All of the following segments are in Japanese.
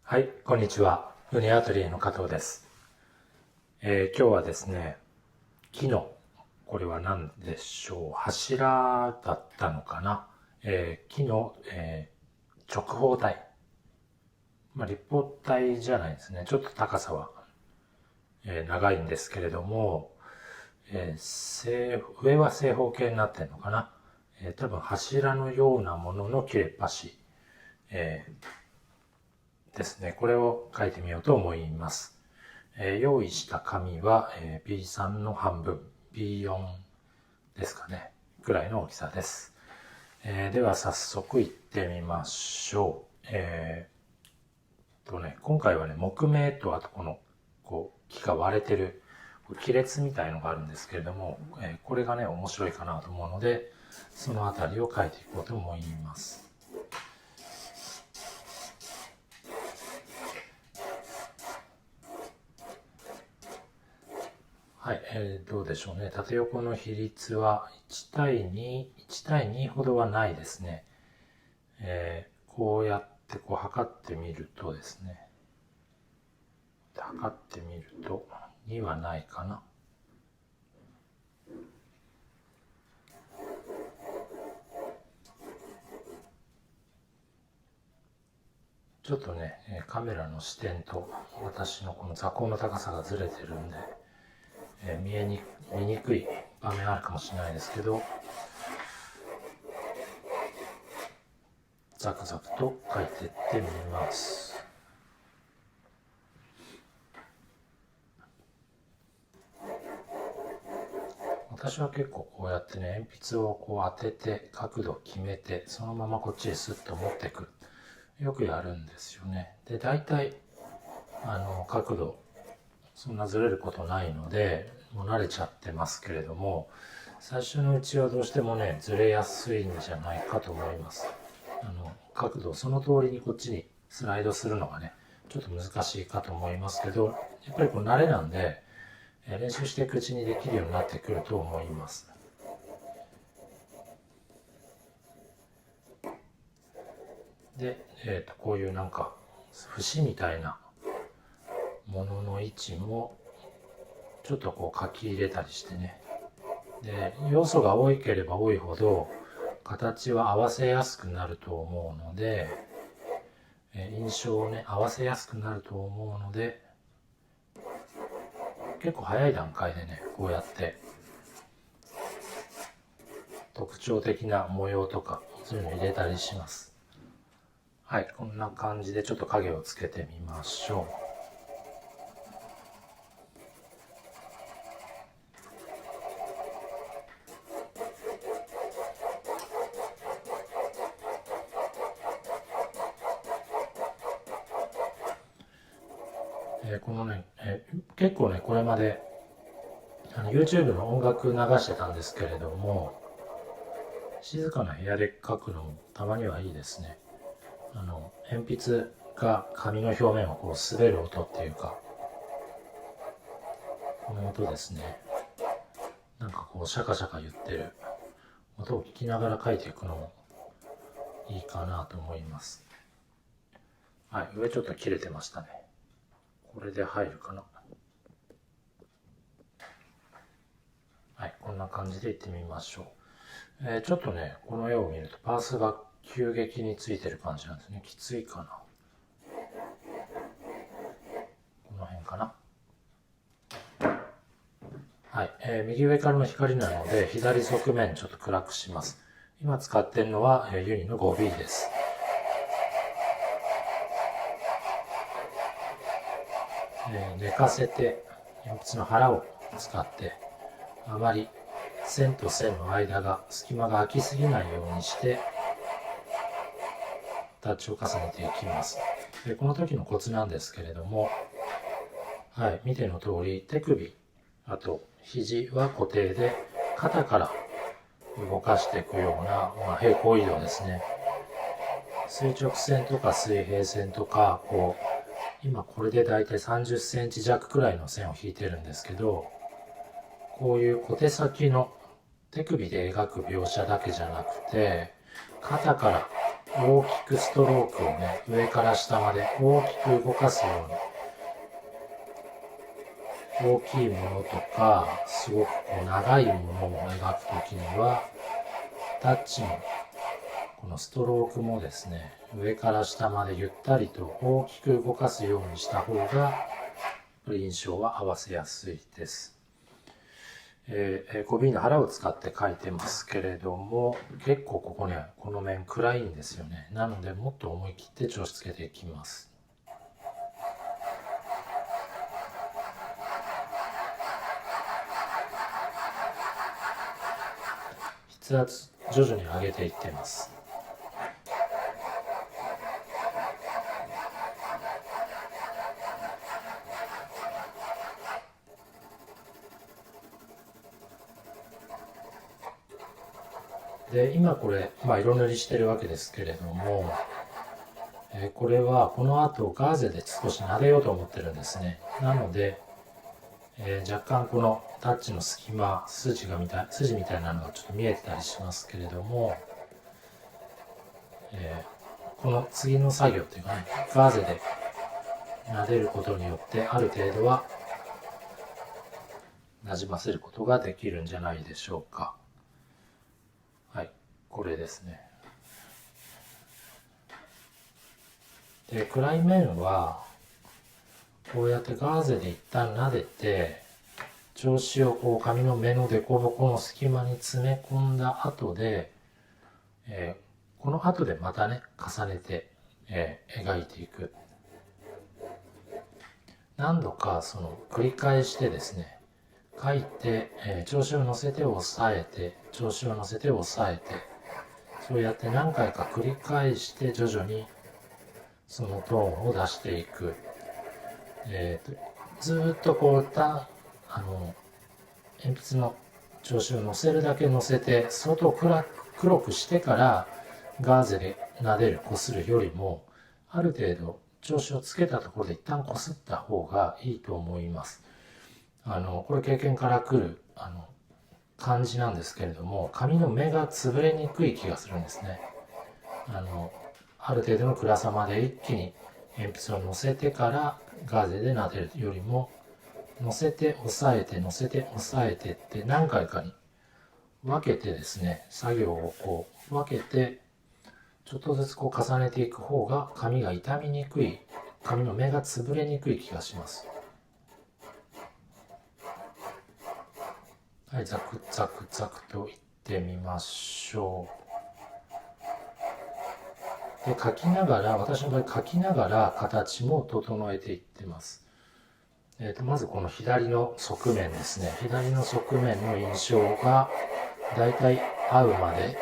はい、こんにちは。ウニアトリエの加藤です。今日はですね、木の、これは何でしょう、柱だったのかな。木の、直方体。立方体じゃないですね。ちょっと高さは、長いんですけれども、上は正方形になってるのかな。多分柱のようなものの切れっ端、ですね。これを書いてみようと思います。用意した紙は、B3 の半分、B4 ですかね。くらいの大きさです。では早速行ってみましょう。今回はね、木目とあと木が割れてる亀裂みたいのがあるんですけれども、これがね、面白いかなと思うので、そのあたりを書いていこうと思います。はい、どうでしょうね。縦横の比率は1対2、1対2ほどはないですね。こうやって測ってみるとですね、測ってみると2はないかな。ちょっとね、カメラの視点と私のこの座高の高さがずれてるんで、見にくい場面あるかもしれないですけど、ザクザクと書いていってみます。私は結構こうやってね、鉛筆を当てて角度を決めて、そのままこっちへスッと持ってくる。よくやるんですよね。で、大体、角度、そんなずれることないので、もう慣れちゃってますけれども、最初のうちはどうしてもね、ずれやすいんじゃないかと思います。角度をその通りにこっちにスライドするのがね、ちょっと難しいかと思いますけど、やっぱり慣れなんで、練習していくうちにできるようになってくると思います。で、こういう節みたいなものの位置もちょっと書き入れたりしてね。で、要素が多ければ多いほど形は合わせやすくなると思うので、印象をね、合わせやすくなると思うので、結構早い段階でね、こうやって特徴的な模様とかそういうの入れたりします。はい、こんな感じでちょっと影をつけてみましょう。このね、結構ね、これまでYouTube の音楽流してたんですけれども、静かな部屋で描くのもたまにはいいですね。鉛筆が紙の表面を滑る音っていうか、この音ですね。シャカシャカ言ってる音を聞きながら描いていくのもいいかなと思います。はい、上ちょっと切れてましたね。これで入るかな。はい、こんな感じでいってみましょう。ちょっとね、この絵を見るとパースが急激についてる感じなんですね。きついかな。この辺かな。はい、右上からの光なので、左側面ちょっと暗くします。今使っているのは、ユニの 5B です。寝かせて、鉛筆の腹を使って、あまり線と線の間が隙間が空きすぎないようにしてタッチを重ねていきます。でこの時のコツなんですけれども、はい、見ての通り手首、あと肘は固定で肩から動かしていくような、平行移動ですね。垂直線とか水平線とか今これでだいたい30センチ弱くらいの線を引いてるんですけど、こういう小手先の手首で描く描写だけじゃなくて、肩から大きくストロークをね、上から下まで大きく動かすように、大きいものとか、すごくこう長いものを描くときには、タッチのこのストロークもですね、上から下までゆったりと大きく動かすようにした方が、印象は合わせやすいです。コビーの腹を使って書いてますけれども、結構ここね、この面暗いんですよね。なのでもっと思い切って調子つけていきます。筆圧徐々に上げていってます。で、今これ、色塗りしてるわけですけれども、これはこの後ガーゼで少し撫でようと思ってるんですね。なので、若干このタッチの隙間、筋みたいなのがちょっと見えてたりしますけれども、この次の作業っていうかね、ガーゼで撫でることによってある程度はなじませることができるんじゃないでしょうか。はい、これですね。で、暗い面はこうやってガーゼで一旦撫でて、調子をこう紙の目の凸凹の隙間に詰め込んだ後で、この後でまたね、重ねて、描いていく。何度かその繰り返してですね、書いて、調子を乗せて押さえて、調子を乗せて押さえて、そうやって何回か繰り返して徐々にそのトーンを出していく。ずっとこう鉛筆の調子を乗せるだけ乗せて、相当黒くしてからガーゼで撫でる、こするよりも、ある程度調子をつけたところで一旦こすった方がいいと思います。これ経験から来る感じなんですけれども、紙の目が潰れにくい気がするんですね。ある程度の暗さまで一気に鉛筆を乗せてからガーゼで撫でるよりも、乗せて押さえて乗せて押さえてって何回かに分けてですね、作業をこう分けてちょっとずつこう重ねていく方が紙が傷みにくい、紙の目が潰れにくい気がします。はい、ザクザクザクといってみましょう。で、書きながら、私の場合書きながら形も整えていってます。まずこの左の側面ですね。左の側面の印象がだいたい合うまで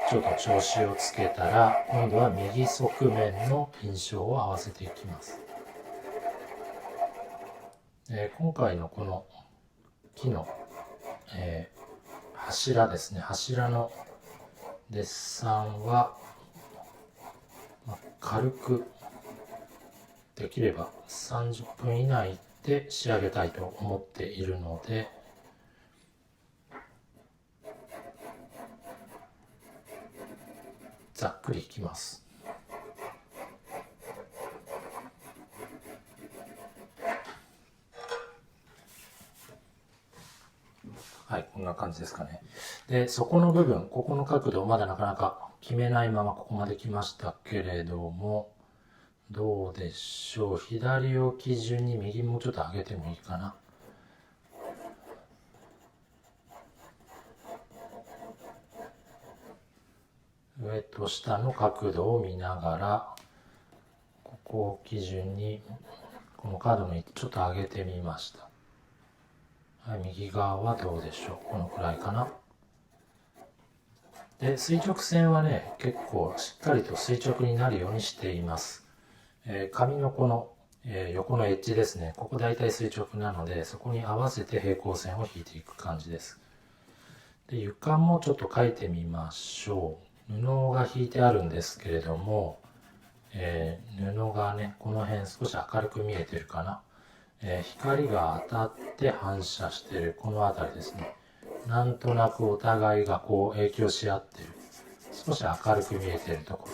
ちょっと調子をつけたら、今度は右側面の印象を合わせていきます。今回のこの木の、柱ですね。柱のデッサンは、軽くできれば30分以内で仕上げたいと思っているので、ざっくりいきます。はい、こんな感じですかね。で、そこの部分、ここの角度をまだなかなか決めないままここまで来ましたけれども、どうでしょう。左を基準に右もちょっと上げてもいいかな。上と下の角度を見ながら、ここを基準にこのカードの位置ちょっと上げてみました。はい、右側はどうでしょう。このくらいかな。で、垂直線はね、結構しっかりと垂直になるようにしています。紙のこの、横のエッジですね。ここ大体垂直なので、そこに合わせて平行線を引いていく感じです。で、床もちょっと描いてみましょう。布が引いてあるんですけれども、布がね、この辺少し明るく見えてるかな。光が当たって反射しているこの辺りですね。なんとなくお互いがこう影響し合っている。少し明るく見えているとこ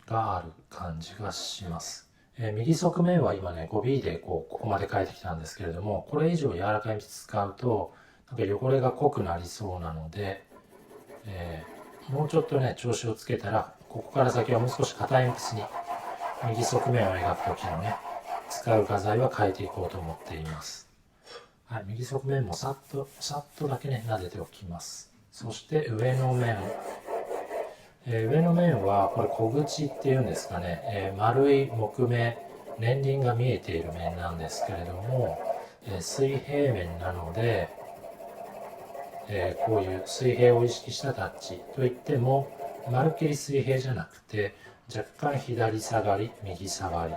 ろがある感じがします。右側面は今ね 5B でここまで書いてきたんですけれども、これ以上柔らかい鉛筆使うとなんか汚れが濃くなりそうなので、もうちょっとね調子をつけたら、ここから先はもう少し硬い鉛筆に右側面を描く時のね使う画材は変えていこうと思っています。はい、右側面もさっとだけね撫でておきます。そして上の面、上の面はこれ小口っていうんですかね、丸い木目年輪が見えている面なんですけれども、水平面なので、こういう水平を意識したタッチといってもまるっきり水平じゃなくて、若干左下がり右下がり、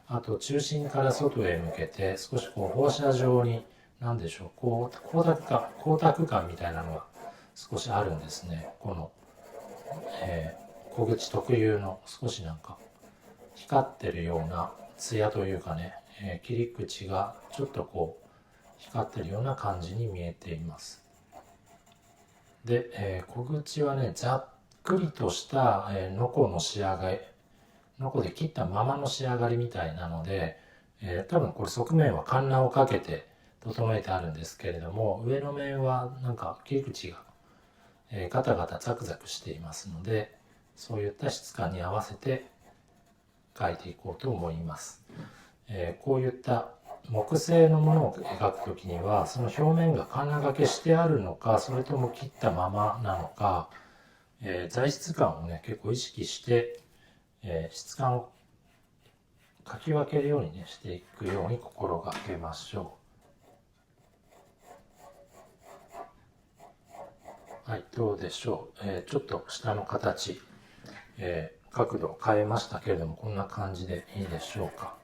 あと中心から外へ向けて少しこう放射状に、なんでしょう、こう光沢感みたいなのが少しあるんですね。この、小口特有の少しなんか光ってるような艶というかね、切り口がちょっとこう光ってるような感じに見えています。で、小口はねざっくりとした、ノコの仕上がり、ノコで切ったままの仕上がりみたいなので、多分これ側面はカンナをかけて整えてあるんですけれども、上の面はなんか切り口が、ガタガタザクザクしていますので、そういった質感に合わせて描いていこうと思います。こういった木製のものを描くときには、その表面がカンナ掛けしてあるのか、それとも切ったままなのか、材質感をね結構意識して、質感を描き分けるようにねしていくように心がけましょう。はい、どうでしょう。ちょっと下の形、角度を変えましたけれども、こんな感じでいいでしょうか。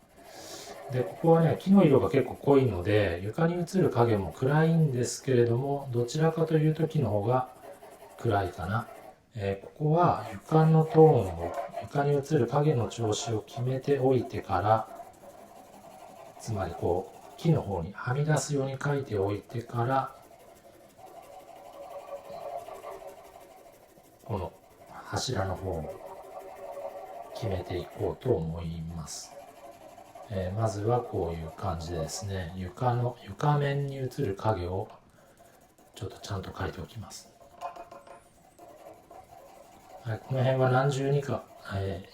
で、ここはね、木の色が結構濃いので、床に映る影も暗いんですけれども、どちらかというと木の方が暗いかな。ここは床のトーンを、床に映る影の調子を決めておいてから、つまりこう、木の方にはみ出すように描いておいてから、この柱の方を決めていこうと思います。まずはこういう感じでですね、床面に映る影をちょっとちゃんと描いておきます。はい、この辺は何重にか、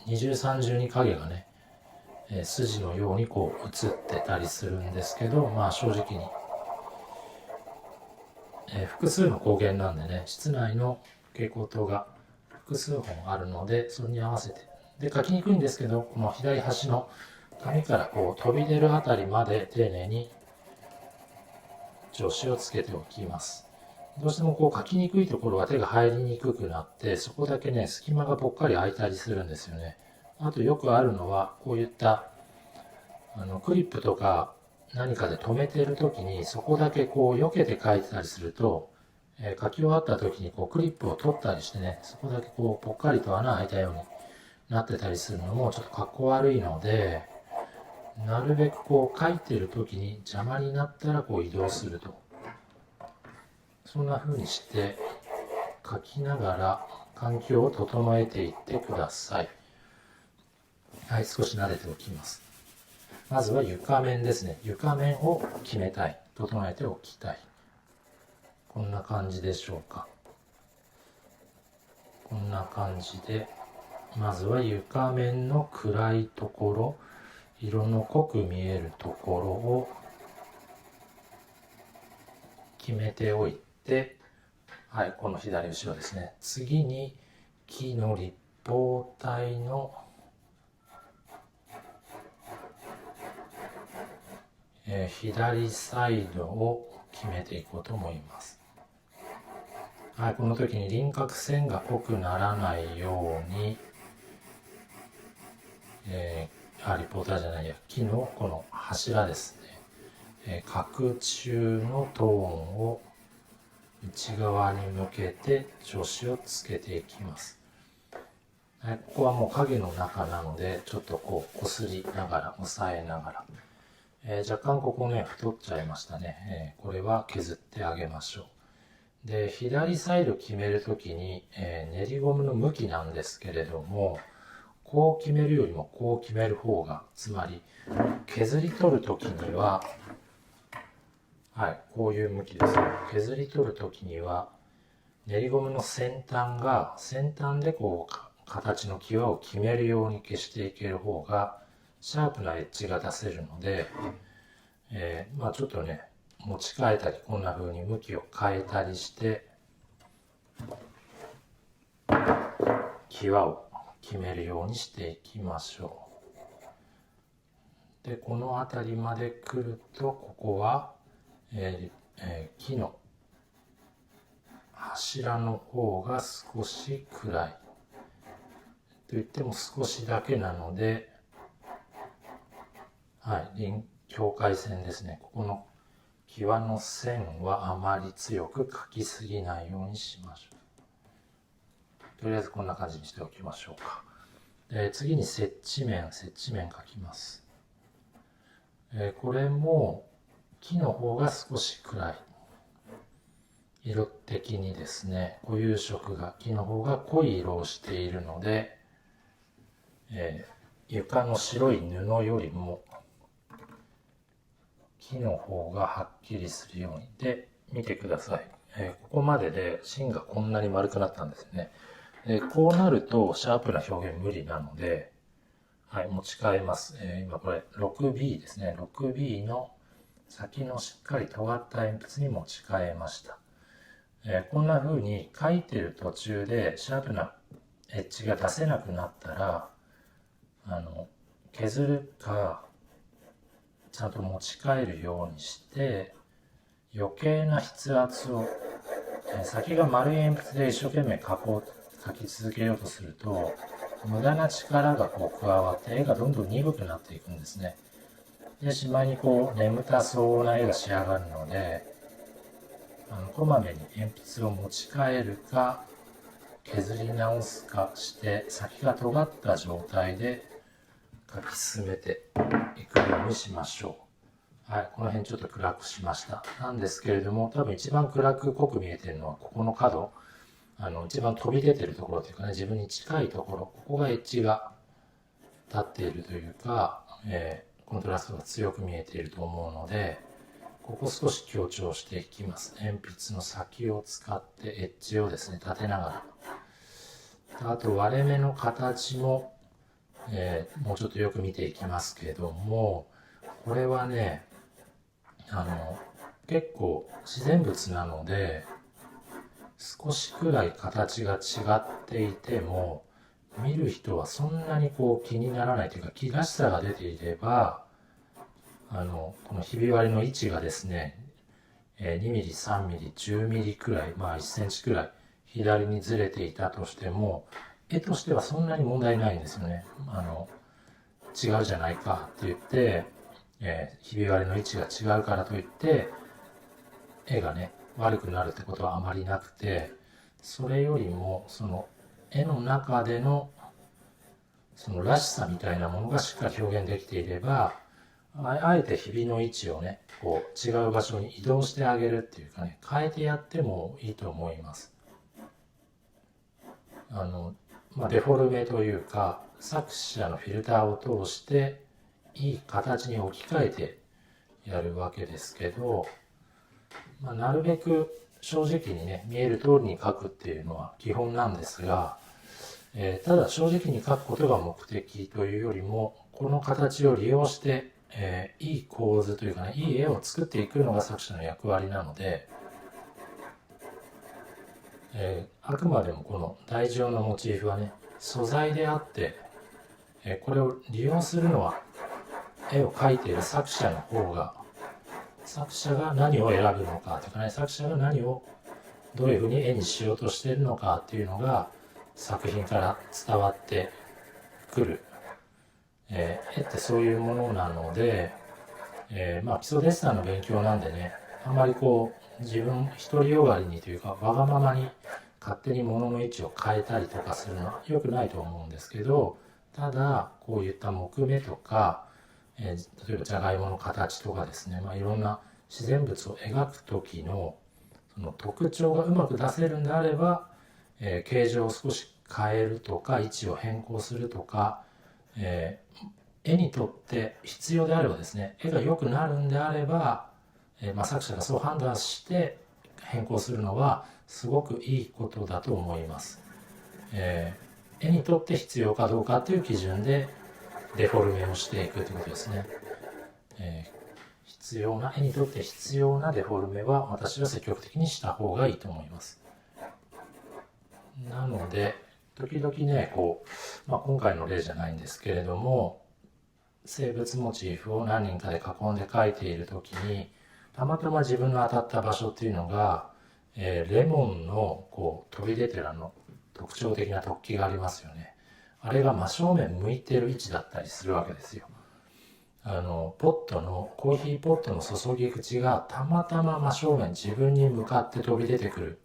二重三重に影がね、筋のようにこう映ってたりするんですけど、まあ正直に、複数の光源なんでね、室内の蛍光灯が複数本あるので、それに合わせて、で描きにくいんですけど、この左端の紙からこう飛び出るあたりまで丁寧に調子をつけておきます。どうしてもこう描きにくいところは手が入りにくくなって、そこだけね隙間がぽっかり空いたりするんですよね。あとよくあるのはこういったクリップとか何かで留めている時に、そこだけこう避けて描いてたりすると、描き終わった時にこうクリップを取ったりしてね、そこだけこうぽっかりと穴開いたようになってたりするのもちょっとかっこ悪いので、なるべくこう描いてる時に邪魔になったらこう移動すると、そんな風にして描きながら環境を整えていってください。はい、少し撫でておきます。まずは床面ですね。床面を決めたい、整えておきたい。こんな感じでしょうか。こんな感じで、まずは床面の暗いところ、色の濃く見えるところを決めておいて、はい、この左後ろですね。次に木の立方体の、左サイドを決めていこうと思います。はい、この時に輪郭線が濃くならないように、立方体じゃないや、木のこの柱ですね、角柱のトーンを内側に向けて調子をつけていきます。はい、ここはもう影の中なので、ちょっとこうこすりながら押さえながら、若干ここね太っちゃいましたね、これは削ってあげましょう。で、左サイド決めるときに、練りゴムの向きなんですけれども、こう決めるよりもこう決める方が、つまり削り取るときには、はい、こういう向きです。削り取るときには、練りゴムの先端でこう、形の際を決めるように消していける方が、シャープなエッジが出せるので、ちょっとね、持ち替えたり、こんな風に向きを変えたりして、際を決めるようにしていきましょう。で、この辺りまで来ると、ここは、木の柱の方が少し暗い。と言っても少しだけなので、はい、境界線ですね。ここの際の線はあまり強く描きすぎないようにしましょう。とりあえずこんな感じにしておきましょうか。次に接地面描きます。これも木の方が少し暗い。色的にですね、固有色が木の方が濃い色をしているので、床の白い布よりも木の方がはっきりするように。で、見てください。ここまでで芯がこんなに丸くなったんですね。こうなるとシャープな表現無理なので、はい、持ち替えます。今これ 6B ですね。6B の先のしっかり尖った鉛筆に持ち替えました。こんな風に書いてる途中でシャープなエッジが出せなくなったら、削るか、ちゃんと持ち替えるようにして、余計な筆圧を、先が丸い鉛筆で一生懸命書き続けようとすると、無駄な力がこう加わって絵がどんどん鈍くなっていくんですね。で、しまいにこう眠たそうな絵が仕上がるので、こまめに鉛筆を持ち替えるか、削り直すかして、先が尖った状態で書き進めていくようにしましょう。はい、この辺ちょっと暗くしました。なんですけれども、多分一番暗く濃く見えてるのはここの角、一番飛び出てるところというかね、自分に近いところ、ここがエッジが立っているというか、コントラストが強く見えていると思うので、ここ少し強調していきます。鉛筆の先を使ってエッジをですね、立てながら。あと割れ目の形も、もうちょっとよく見ていきますけども、これはね、結構自然物なので、少しくらい形が違っていても、見る人はそんなにこう気にならないというか、木らしさが出ていれば、このひび割れの位置がですね、2ミリ、3ミリ、10ミリくらい、1センチくらい左にずれていたとしても、絵としてはそんなに問題ないんですよね。違うじゃないかって言って、ひび割れの位置が違うからといって、絵がね、悪くなるってことはあまりなくて、それよりも、その絵の中での、そのらしさみたいなものがしっかり表現できていれば、あえてひびの位置をね、こう違う場所に移動してあげるっていうかね、変えてやってもいいと思います。デフォルメというか、作者のフィルターを通して、いい形に置き換えてやるわけですけど、なるべく正直にね、見える通りに描くっていうのは基本なんですが、ただ正直に描くことが目的というよりも、この形を利用して、いい構図というかね、いい絵を作っていくのが作者の役割なので、あくまでもこの台状のモチーフはね、素材であって、これを利用するのは絵を描いている作者の方が、作者が何を選ぶのかというかね、作者が何をどういうふうに絵にしようとしているのかっていうのが作品から伝わってくる。絵ってそういうものなので、基礎デッサンの勉強なんでね、あんまりこう自分独りよがりにというかわがままに勝手に物の位置を変えたりとかするのは良くないと思うんですけど、ただこういった木目とか、例えばじゃがいもの形とかですね、いろんな自然物を描く時のその特徴がうまく出せるんであれば、形状を少し変えるとか位置を変更するとか、絵にとって必要であればですね、絵が良くなるんであれば、作者がそう判断して変更するのはすごくいいことだと思います。絵にとって必要かどうかという基準でデフォルメをしていくということですね。絵にとって必要なデフォルメは私は積極的にした方がいいと思います。なので時々ね今回の例じゃないんですけれども、生物モチーフを何人かで囲んで描いている時にたまたま自分の当たった場所っていうのが、レモンの飛び出てる特徴的な突起がありますよね。あれが真正面向いてる位置だったりするわけですよ。コーヒーポットの注ぎ口がたまたま真正面自分に向かって飛び出てくる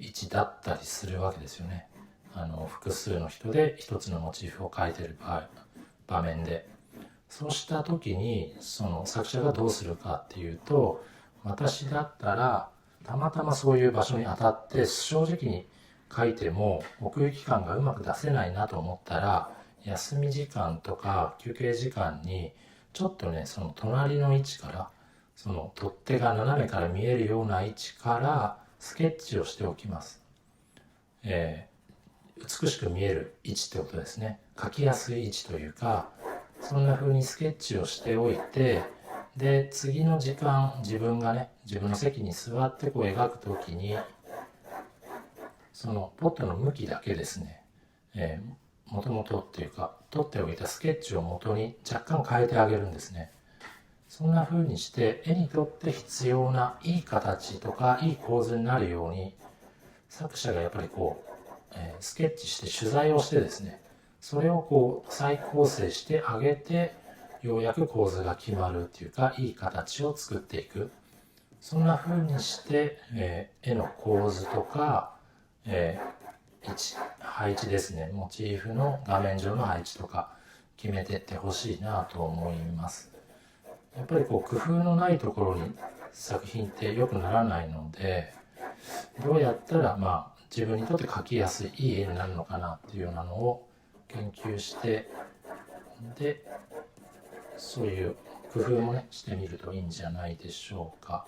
位置だったりするわけですよね。複数の人で一つのモチーフを描いている場面で、そうした時にその作者がどうするかっていうと、私だったらたまたまそういう場所に当たって正直に描いても奥行き感がうまく出せないなと思ったら、休み時間とか休憩時間にちょっとね、その隣の位置から、その取っ手が斜めから見えるような位置からスケッチをしておきます。美しく見える位置ってことですね。描きやすい位置というか、そんな風にスケッチをしておいて、で次の時間自分の席に座って描くときに、そのポットの向きだけですね、もともとっていうか取っておいたスケッチを元に若干変えてあげるんですね。そんな風にして絵にとって必要ないい形とかいい構図になるように、作者がやっぱりスケッチして取材をしてですね、それを再構成してあげて、ようやく構図が決まるっていうか、いい形を作っていく。そんな風にして、絵の構図とか、配置ですね、モチーフの画面上の配置とか決めていってほしいなと思います。やっぱり工夫のないところに作品って良くならないので、どうやったら自分にとって描きやすいいい絵になるのかなっていうようなのを研究して、でそういう工夫もねしてみるといいんじゃないでしょうか。